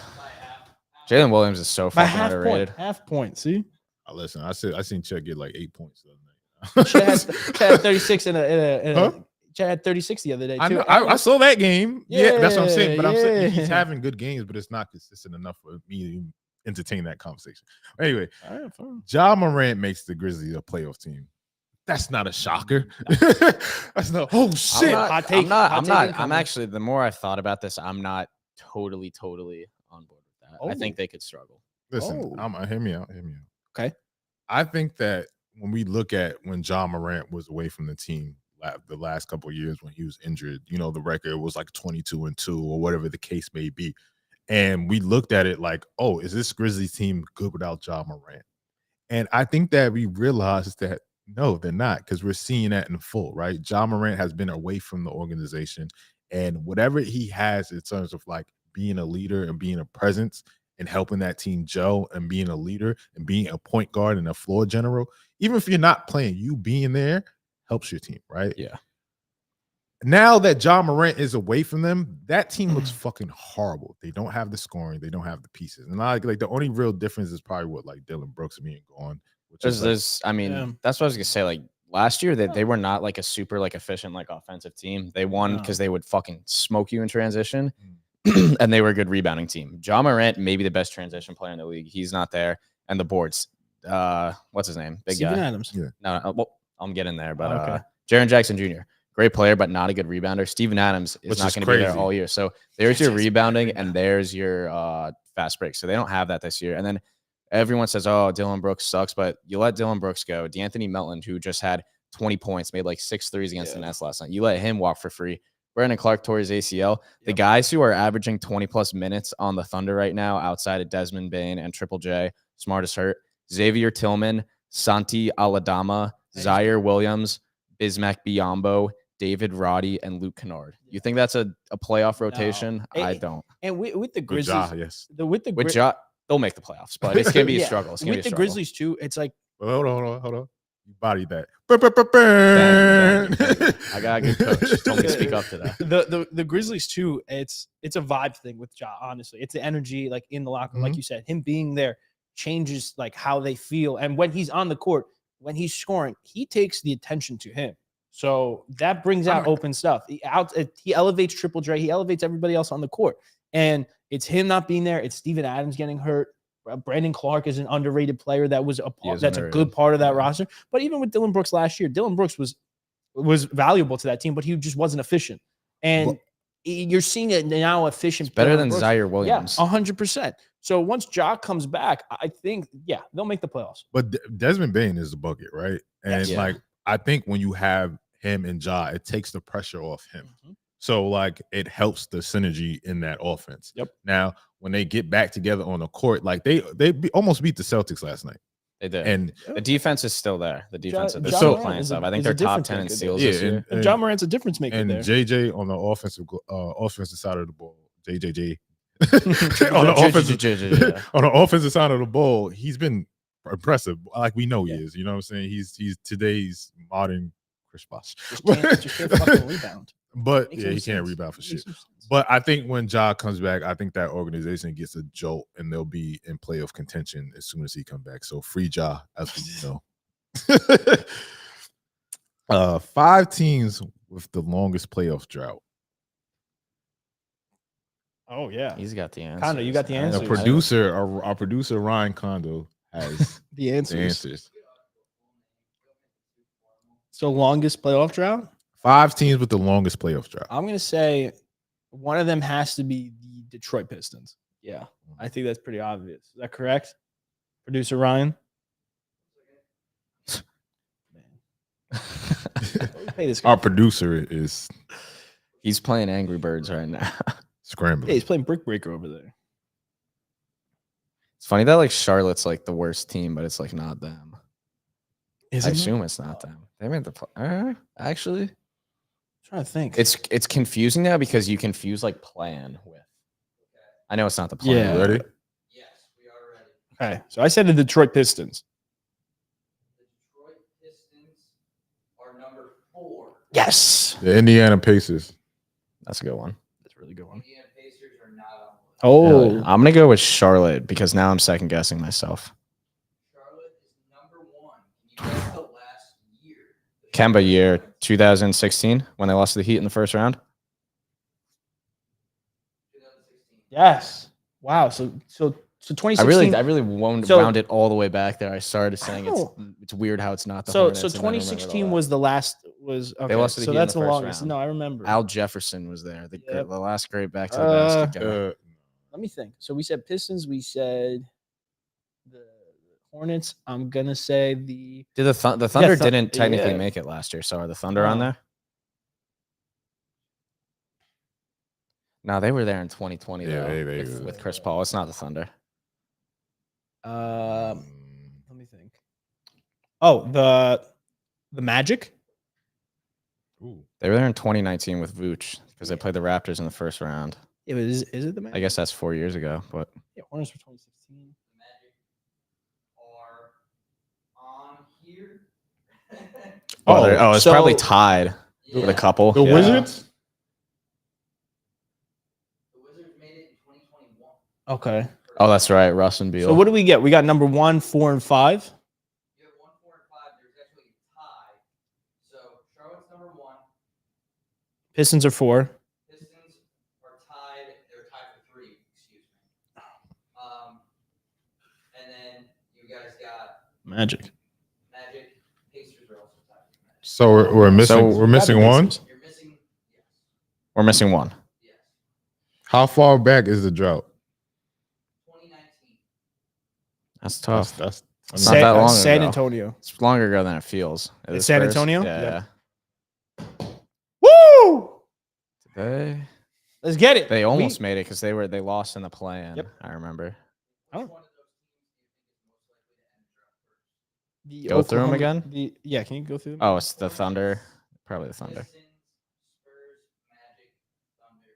Jalen Williams is so By fucking half point. underrated. Half point. See, Listen, I seen Chet get like 8 points the other Chet night. had 36 in a Huh? Chet had 36 the other day I, too. know, I saw that game. Yeah, that's what I'm saying. But I'm saying Yeah. he's having good games, but it's not consistent enough for me to even entertain that conversation. Anyway, All right, fine. Ja Morant makes the Grizzlies a playoff team. That's not a shocker. That's not. Oh shit! Hot take, I'm actually. The more I've thought about this, I'm not totally on board with that. I Oh. think they could struggle. Listen, Oh. hear me out. Okay. I think that when we look at when Ja Morant was away from the team the last couple of years when he was injured, the record was like 22-2 or whatever the case may be. And we looked at it like, oh, is this Grizzlies team good without Ja Morant? And I think that we realized that no, they're not, because we're seeing that in full, right? Ja Morant has been away from the organization, and whatever he has in terms of like being a leader and being a presence and helping that team gel and being a leader and being a point guard and a floor general, even if you're not playing, you being there helps your team, right? Yeah. Now that Ja Morant is away from them, that team looks fucking horrible. They don't have the scoring, they don't have the pieces, and like the only real difference is probably what like Dylan Brooks being gone. Which is There's I mean, Yeah. that's what I was gonna say. Like last year, they were not like a super like efficient like offensive team. They won because they would fucking smoke you in transition, and they were a good rebounding team. Ja Morant, maybe the best transition player in the league. He's not there, and the boards. What's his name? Big Steven guy. Adams. Yeah. No, well, I'm getting there, but Okay. Jaren Jackson Jr. Great player, but not a good rebounder. Steven Adams is Which not is going to be there crazy. all year. So there's your rebounding and there's your fast break. So they don't have that this year. And then everyone says, oh, Dylan Brooks sucks, but you let Dylan Brooks go. D'Anthony Melton, who just had 20 points, made like 6 threes against the Nets last night. You let him walk for free. Brandon Clark tore his ACL. The guys who are averaging 20-plus minutes on the Thunder right now, outside of Desmond Bane and Triple J, Smart is hurt, Xavier Tillman, Santi Aladama, Zaire Williams, Bismack Biyombo, David Roddy, and Luke Kennard. You think that's a playoff rotation? No. I don't. And with the With Grizzlies, Ja, yes. With Ja, they'll make the playoffs, but it's going to be a Yeah. struggle. It's going to be a with the struggle. Grizzlies too, it's like Well, hold on. You bodied that. I got a good coach. Told me to speak up to that. the Grizzlies too. It's a vibe thing with Ja. Honestly, it's the energy like in the locker room, like you said. Him being there changes like how they feel, and when he's on the court, when he's scoring, he takes the attention to him. So that brings out open stuff. He elevates Triple J. He elevates everybody else on the court, and it's him not being there. It's Steven Adams getting hurt. Brandon Clark is an underrated player that was that's a good part of that roster. But even with Dylan Brooks last year, Dylan Brooks was valuable to that team, but he just wasn't efficient. And you're seeing it now efficient. It's better Dylan than Brooks. Zaire Williams. Yeah, 100%. So once Ja comes back, I think, they'll make the playoffs. But Desmond Bane is the bucket, right? And Yes. like, I think when you have him and Ja, it takes the pressure off him. So like, it helps the synergy in that offense. Yep. Now, when they get back together on the court, like they almost beat the Celtics last night. They did. And the defense is still there. The defense, they're Ja still Morant playing is a- stuff. I think is a they're top difference 10 in maker steals there. this year. And Ja Morant's a difference maker and there. JJ on the offensive side of the ball, JJJ on the offensive side of the ball, he's been impressive. Like we know he is. You know what I'm saying? He's today's modern Chris Bosh. Just can't fucking rebound. But Makes yeah, no he can't sense. rebound for Makes shit. no sense. But I think when Ja comes back, I think that organization gets a jolt and they'll be in playoff contention as soon as he comes back. So free Ja, as we know. 5 teams with the longest playoff drought. Oh yeah, He's got the answer. Kondo, you got the The answers. our producer Ryan Kondo has the the answers. answers. So longest playoff drought. 5 teams with the longest playoff drought. I'm gonna say, One of them has to be the Detroit Pistons. Yeah, I think that's pretty obvious. Is that correct, producer Ryan? Pay this guy. Our producer is He's playing Angry Birds right now. scrambling. Yeah, he's playing Brick Breaker over there. It's funny that like Charlotte's like the worst team, but it's like not them. I I assume it's not them. They made the actually. I'm trying to think. It's confusing now because you confuse like plan with. I know it's not the plan. Yeah. Ready? Yes, we are ready. Okay, so I said the Detroit Pistons. The Detroit Pistons are number 4. Yes, The Indiana Pacers. That's a good one. that's a really good one. Indiana Pacers are not on the list. Oh, I'm gonna go with Charlotte because now I'm second guessing myself. Charlotte is number 1. Can you guess the last year? Kemba year 2016 when they lost to the Heat in the first round. 2016. yes. Wow. So 2016. I really wound it all the way back there. I started saying it's weird how it's not the So Hornets, and then I remembered all 2016 that. was the last okay, lost to the so Heat in that's the the first longest. round. No, I remember. Al Jefferson was there, Yep. the last great back to the basket guy. Let me think. So we said Pistons. We said the Hornets. I'm gonna say the. Did the Thunder Thu- didn't technically yeah. make it last year? So are the Thunder on No. there? No, they were there in 2020 Yeah, though, they with Chris Paul. It's not the Thunder. Let me think. Oh, the Magic. Ooh. They were there in 2019 with Vooch because they played the Raptors in the first round. Is it the Magic? I guess that's 4 years ago, but Yeah, Hornets for 2016. The Magic are on here. it's probably tied with a Yeah. couple. The Yeah. Wizards? The Wizards made it in 2021. Okay. Oh, that's right, Russ and Beal. So what do we get? We got number 1, 4, and 5. You have 1, 4, and 5. There's actually a tie. So Charlotte's number 1. Pistons are 4. Pistons are tied. They're tied for 3. Excuse me. And then you guys got Magic. Magic. Pacers are also tied for Magic. So we're missing So- we're missing one. You're missing. Yes. We're missing one. Yes. How far back is the drought? 2019. That's tough. That's Not that long San ago. Antonio. It's longer ago than it feels. It It's is San first. Antonio? Yeah. Yep. Woo! Let's get it. They almost made it because they lost in the play-in. Yep. I remember. Oh. Which one of those teams do you think is most likely to end the drought first? The Go through 'em Oklahoma- again? Yeah, can you go through them? Oh, it's the Thunder. Probably the Thunder. Pistons, Spurs, Magic, Thunder,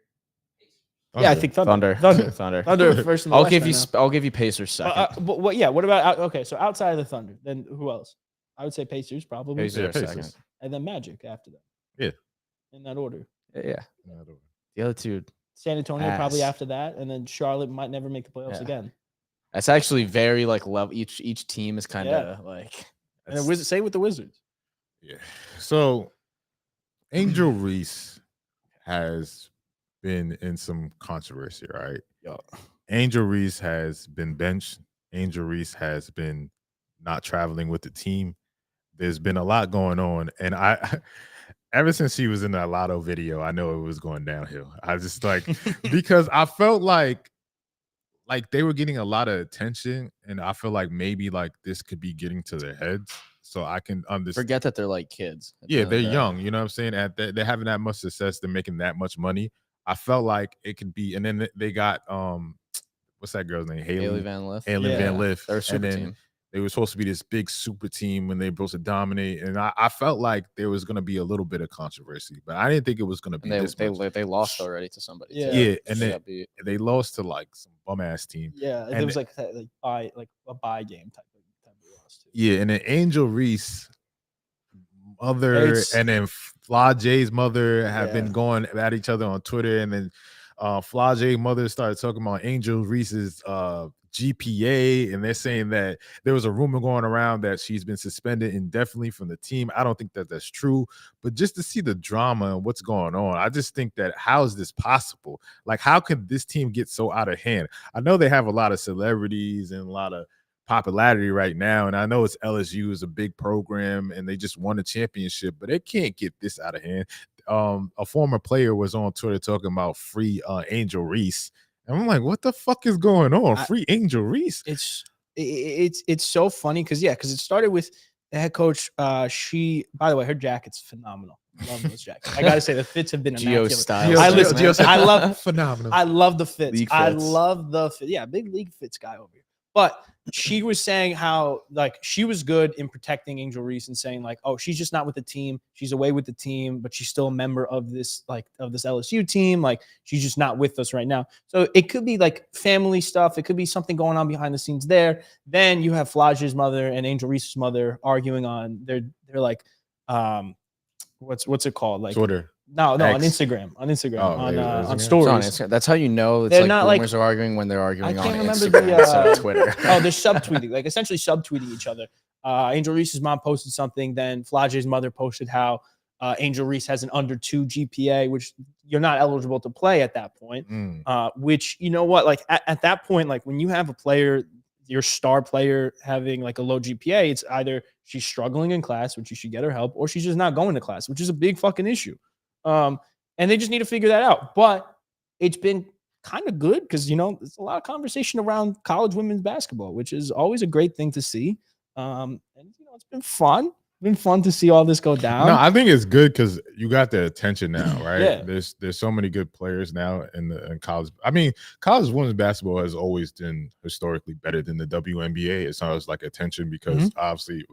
Pacers. Yeah, I think Thunder. Thunder. Thunder first in the I'll West give right you. now. I'll give you Pacers second. But what? Yeah. What about? Okay, so outside of the Thunder, then who else? I would say Pacers probably, Pacers Yeah, are Pacers. second. and then Magic after that. Yeah. In that order. Yeah. The other two. San Antonio probably Ass. after that, and then Charlotte might never make the playoffs Yeah. again. That's actually very like level. Each team is kind of like. And the same with the Wizards. Yeah. So Angel Reese has been in some controversy, right? Yeah. Angel Reese has been benched. Angel Reese has been not traveling with the team. There's been a lot going on. And I ever since he was in that Lotto video, I know it was going downhill. I just like because I felt like they were getting a lot of attention, and I feel like maybe like this could be getting to their heads. So I can understand. Forget that they're like kids. At the Yeah, end of they're the day. young. You know what I'm saying? They're having that much success. They're making that much money. I felt like it could be. And then they got what's that girl's name? Haley Van Lith. Haley Van Yeah. Lith. They're a And super then team. they were supposed to be this big super team when they were supposed to dominate. And I felt like there was going to be a little bit of controversy, but I didn't think it was going to be And this much. they lost already to somebody. Yeah. too. Yeah, and They then got beat. they lost to like some bum ass team. Yeah, And it was like a buy game type of loss too. Yeah, and then Angel Reese mother It's- and then Flajay's mother have Yeah. been going at each other on Twitter, and then Flajay's mother started talking about Angel Reese's GPA, and they're saying that there was a rumor going around that she's been suspended indefinitely from the team. I don't think that that's true, but just to see the drama and what's going on, I just think that how is this possible? Like, how could this team get so out of hand? I know they have a lot of celebrities and a lot of popularity right now, and I know it's LSU is a big program and they just won a championship, but it can't get this out of hand. a former player was on Twitter talking about free Angel Reese. And I'm like, what the fuck is going on? Free Angel Reese. It's so funny because it started with the head coach. She, by the way, her jacket's phenomenal. Love those jackets. I gotta say the fits have been immaculate. Style. I love phenomenal. I love the fits. League I fits. love the fit. Yeah, big league fits guy over here. But she was saying how like she was good in protecting Angel Reese and saying like, oh, she's just not with the team. She's away with the team, but she's still a member of this LSU team. Like she's just not with us right now. So it could be like family stuff. It could be something going on behind the scenes there. Then you have Flage's mother and Angel Reese's mother arguing on they're like what's it called? Like Twitter. No, X. on Instagram, on Instagram. stories. That's how you know it's They're like not boomers are arguing when they're arguing I on can't remember Instagram instead the, of Twitter. Oh, they're subtweeting, like essentially subtweeting each other. Angel Reese's mom posted something, then Flage's mother posted how Angel Reese has an under 2 GPA, which you're not eligible to play at that point. Which, you know what, like at that point, like when you have a player, your star player having like a low GPA, it's either she's struggling in class, which you should get her help, or she's just not going to class, which is a big fucking issue. And they just need to figure that out. But it's been kind of good because, there's a lot of conversation around college women's basketball, which is always a great thing to see. And, it's been fun. Been fun to see all this go down. No, I think it's good because you got the attention now, right? Yeah. There's so many good players now in college. I mean, college women's basketball has always been historically better than the WNBA as far as like attention because obviously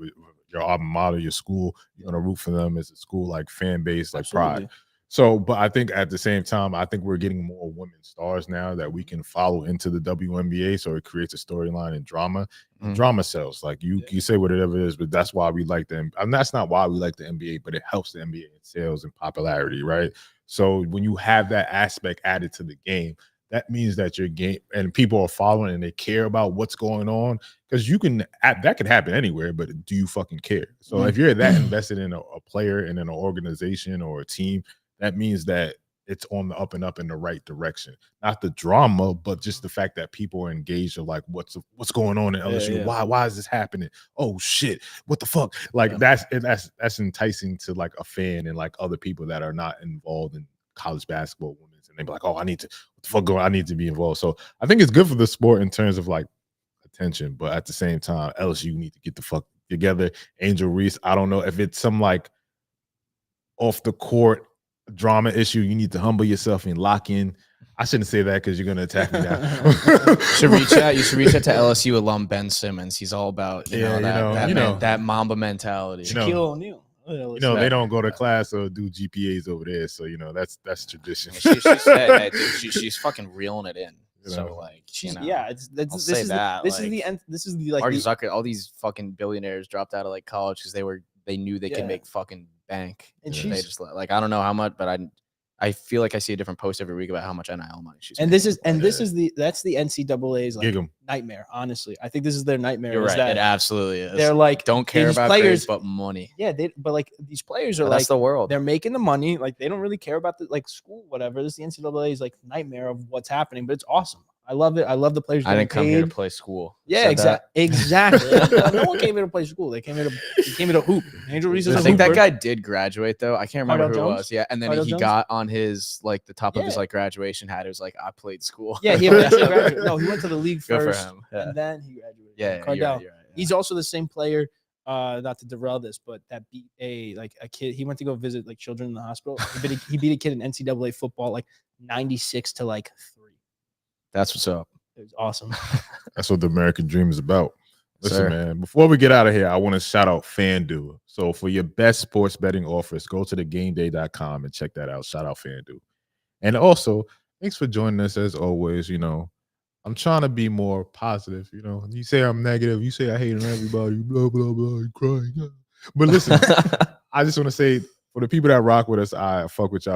your alma mater, your school, you're gonna root for them as a school like fan base, like pride. So, but I think at the same time, I think we're getting more women stars now that we can follow into the WNBA. So it creates a storyline and drama. Drama sells. Like you say whatever it is, but that's why we like them. I mean, that's not why we like the NBA, but it helps the NBA in sales and popularity, right? So when you have that aspect added to the game, that means that your game and people are following and they care about what's going on because that could happen anywhere, but do you fucking care? So if you're that invested in a player and in an organization or a team, that means that it's on the up and up in the right direction. Not the drama, but just the fact that people are engaged of like, what's going on in LSU? Why is this happening? Oh shit, what the fuck? Like that's enticing to like a fan and like other people that are not involved in college basketball women's and they be like, oh, I need to be involved. So I think it's good for the sport in terms of like attention, but at the same time, LSU need to get the fuck together. Angel Reese, I don't know if it's some like off the court drama issue, you need to humble yourself and lock in. I shouldn't say that because you're gonna attack me now. You should reach out to LSU alum Ben Simmons. He's all about that Mamba mentality. Shaquille O'Neal. They don't go to class or do GPAs over there, so that's tradition. She said, she's fucking reeling it in. So like, this is the like Mark Zucker. All these fucking billionaires dropped out of like college because they knew they could make fucking bank, and they just like I don't know how much, but I feel like I see a different post every week about how much NIL money she's. And that's the NCAA's like nightmare. Honestly, I think this is their nightmare. You're right. It absolutely is. They're like don't care about players, but money. Yeah, but like these players are that's the world. They're making the money. Like they don't really care about the like school, whatever. This is the NCAA's like nightmare of what's happening, but it's awesome. I love it. I love the players. I didn't come here to play school. Yeah, exactly. No one came here to play school. They came here to hoop. Angel Reese is I think that guy did graduate though. I can't remember who it was. Yeah, and then he Jones? got on his like the top of his like graduation hat. It was like I played school. Yeah, he eventually graduated. No, he went to the league Good first, for him. Yeah. and then he graduated. Yeah, Cardell. you're right. He's also the same player. Not to derail this, but that beat a kid. He went to go visit like children in the hospital. He beat a kid in NCAA football like 96 to like 3. That's what's up. It was awesome. That's what the American dream is about. Listen, man, before we get out of here, I want to shout out FanDuel. So for your best sports betting offers, go to thegameday.com and check that out. Shout out FanDuel. And also, thanks for joining us as always. I'm trying to be more positive. You say I'm negative. You say I hate everybody. Blah, blah, blah. You crying. But listen, I just want to say for the people that rock with us, I fuck with y'all